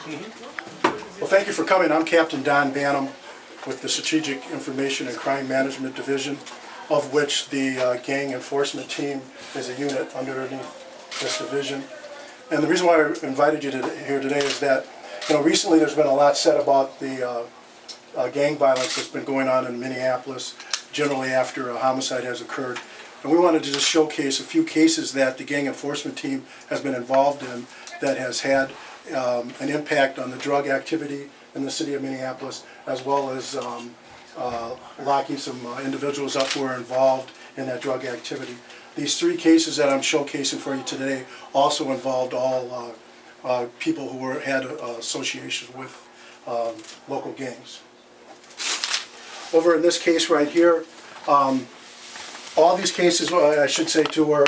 Well, thank you for coming. I'm Captain Don Banham with the Strategic Information and Crime Management Division, of which the gang enforcement team is a unit underneath this division. And the reason why I invited you here today is that, recently there's been a lot said about the gang violence that's been going on in Minneapolis, generally after a homicide has occurred. And we wanted to just showcase a few cases that the gang enforcement team has been involved in that has had an impact on the drug activity in the city of Minneapolis, as well as locking some individuals up who are involved in that drug activity. These three cases that I'm showcasing for you today also involved all people who had associations with local gangs. Over in this case right here, all these cases, I should say too, were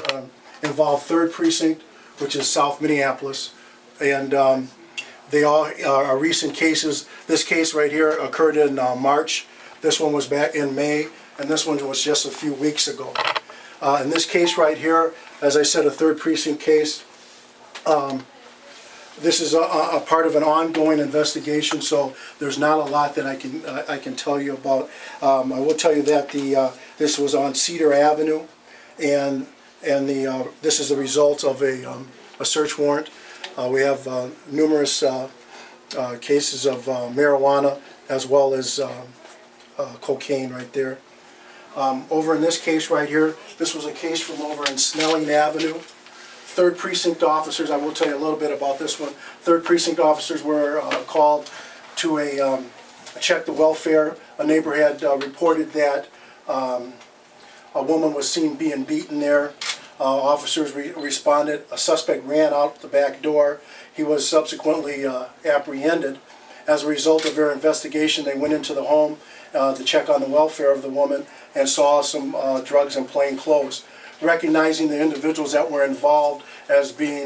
involve 3rd Precinct, which is South Minneapolis, and they all are recent cases. This case right here occurred in March. This one was back in May, and this one was just a few weeks ago. In this case right here, as I said, a 3rd Precinct case. This is a part of an ongoing investigation, so there's not a lot that I can tell you about. I will tell you that this was on Cedar Avenue, and this is the result of a search warrant. We have numerous cases of marijuana as well as cocaine right there. Over in this case right here, this was a case from over in Snelling Avenue. 3rd Precinct officers, I will tell you a little bit about this one. 3rd Precinct officers were called to check the welfare. A neighbor had reported that a woman was seen being beaten there. Officers responded. A suspect ran out the back door. He was subsequently apprehended. As a result of their investigation, they went into the home to check on the welfare of the woman and saw some drugs in plain clothes. Recognizing the individuals that were involved as being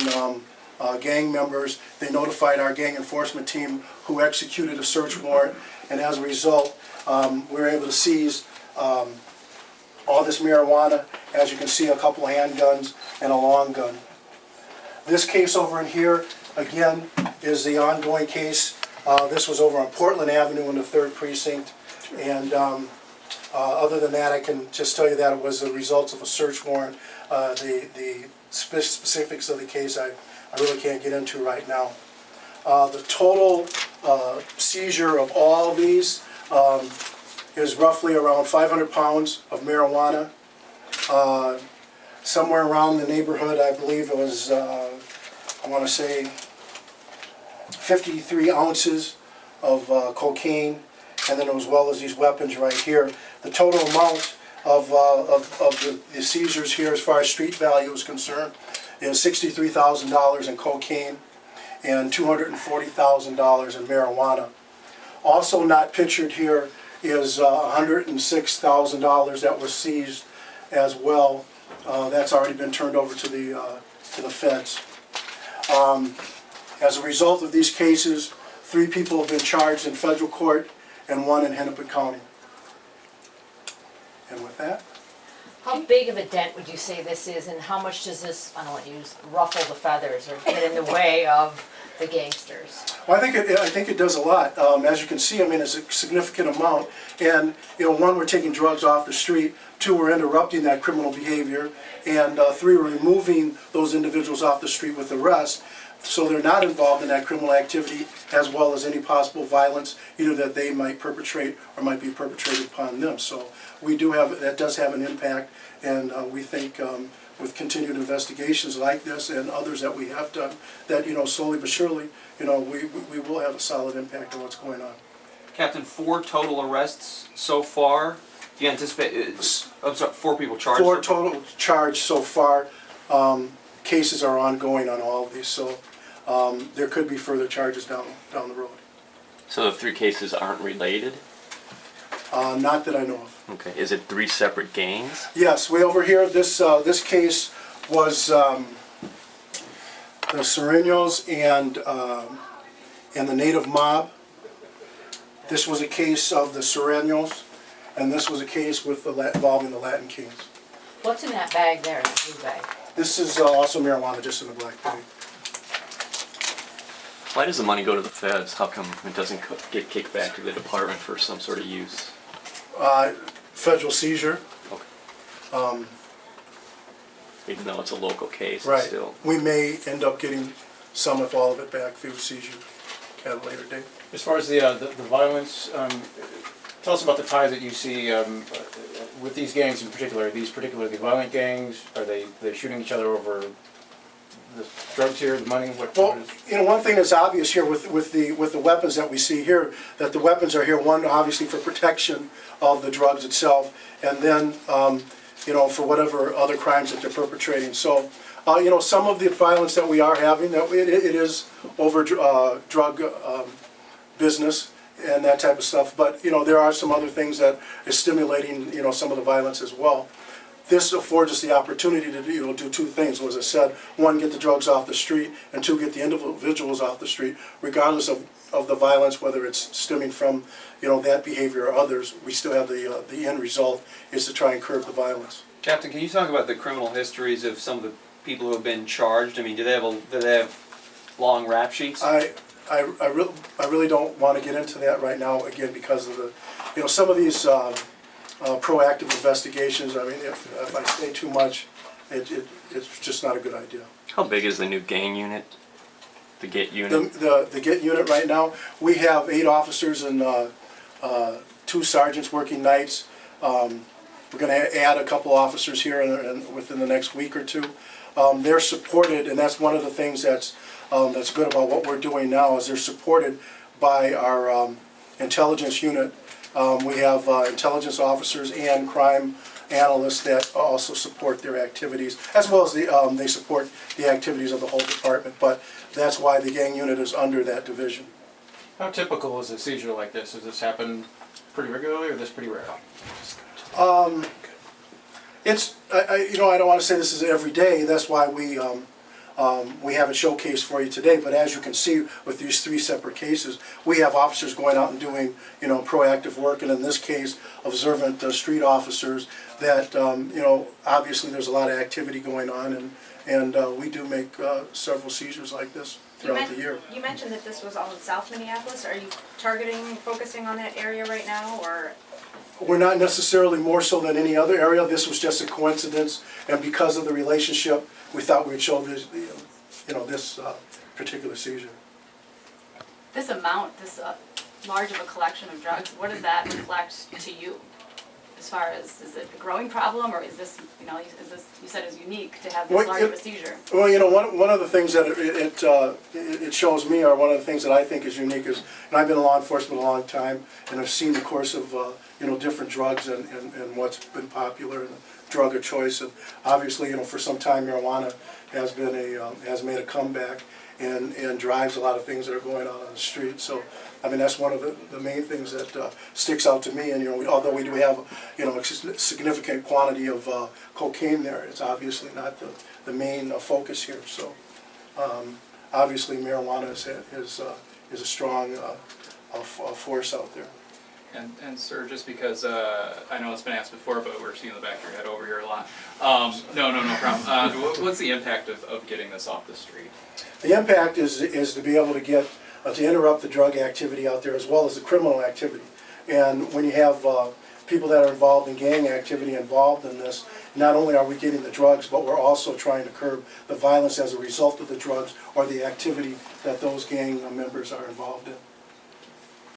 gang members, they notified our gang enforcement team, who executed a search warrant, and as a result, we were able to seize all this marijuana. As you can see, a couple of handguns and a long gun. This case over in here, again, is the ongoing case. This was over on Portland Avenue in the 3rd Precinct, and other than that, I can just tell you that it was the results of a search warrant. The specifics of the case I really can't get into right now. The total seizure of all of these is roughly around 500 pounds of marijuana. Somewhere around the neighborhood, I believe it was, I want to say, 53 ounces of cocaine, and then as well as these weapons right here. The total amount of the seizures here, as far as street value is concerned, is $63,000 in cocaine and $240,000 in marijuana. Also not pictured here is $106,000 that was seized as well. That's already been turned over to the feds. As a result of these cases, 3 people have been charged in federal court and 1 in Hennepin County. And with that, how big of a dent would you say this is, and how much does this, I don't want to use, ruffle the feathers or get in the way of the gangsters? Well, I think it does a lot. As you can see, I mean, it's a significant amount. And 1, we're taking drugs off the street. 2, we're interrupting that criminal behavior. And 3, we're removing those individuals off the street with arrest, so they're not involved in that criminal activity, as well as any possible violence either that they might perpetrate or might be perpetrated upon them. So we do have, that does have an impact, and we think with continued investigations like this and others that we have done, that slowly but surely, we will have a solid impact on what's going on. Captain, 4 total arrests so far. Do you anticipate? 4 people charged. 4 total charged so far. Cases are ongoing on all of these, so there could be further charges down the road. So the 3 cases aren't related? Not that I know of. Okay. Is it 3 separate gangs? Yes, way over here. This case was the Seizures and the native mob. This was a case of the Seizures, and this was a case with involving the Latin Kings. What's in that bag there, the blue bag? This is also marijuana, just in a black bag. Why does the money go to the feds? How come it doesn't get kicked back to the department for some sort of use? Federal seizure. Okay. Even though it's a local case, Right. it's still. We may end up getting some, if all of it, back through seizure at a later date. As far as the violence, tell us about the ties that you see with these gangs in particular. Are these particularly violent gangs? Are they shooting each other over the drugs here, the money? Well, you know, one thing that's obvious here with the weapons that we see here, that the weapons are here, one, obviously for protection of the drugs itself, and then, you know, for whatever other crimes that they're perpetrating. So, you know, some of the violence that we are having, that it is over drug business and that type of stuff. But, you know, there are some other things that is stimulating, you know, some of the violence as well. This affords us the opportunity to, you know, do two things. As I said, one, get the drugs off the street, and two, get the individuals off the street, regardless of the violence, whether it's stemming from, you know, that behavior or others. We still have the end result is to try and curb the violence. Captain, can you talk about the criminal histories of some of the people who have been charged? I mean, do they have long rap sheets? I really don't want to get into that right now, again, because of the, you know, some of these proactive investigations. I mean, if I say too much, it's just not a good idea. How big is the new gang unit? The GET unit? The GET unit right now, we have 8 officers and 2 sergeants working nights. We're going to add a couple officers here within the next week or two. They're supported, and that's one of the things that's good about what we're doing now, is they're supported by our intelligence unit. We have intelligence officers and crime analysts that also support their activities, as well as they support the activities of the whole department. But that's why the gang unit is under that division. How typical is a seizure like this? Does this happen pretty regularly, or is this pretty rare? It's you know, I don't want to say this is every day. That's why we have it showcased for you today. But as you can see with these 3 separate cases, we have officers going out and doing, you know, proactive work, and in this case, observant street officers. That you know, obviously there's a lot of activity going on, and we do make several seizures like this throughout the year. You mentioned that this was all in South Minneapolis. Are you focusing on that area right now, or? We're not necessarily more so than any other area. This was just a coincidence, and because of the relationship, we thought we'd show this, you know, this particular seizure. This amount, this large of a collection of drugs, what does that reflect to you? As far as, is it a growing problem, or is this, you know, you said is unique to have this large of a seizure? Well, you know, one of the things that it shows me, or one of the things that I think is unique is, and I've been in law enforcement a long time, and I've seen the course of, you know, different drugs and what's been popular and the drug of choice. And obviously, you know, for some time marijuana has been has made a comeback and drives a lot of things that are going on the street. So, I mean, that's one of the main things that sticks out to me. And, you know, although we do have, you know, a significant quantity of cocaine there, it's obviously not the main focus here. So, obviously, marijuana is a strong force out there. And sir, just because I know it's been asked before, but we're seeing the back of your head over here a lot. No problem. What's the impact of getting this off the street? The impact is to be able to get to interrupt the drug activity out there, as well as the criminal activity. And when you have people that are involved in gang activity involved in this, not only are we getting the drugs, but we're also trying to curb the violence as a result of the drugs or the activity that those gang members are involved in.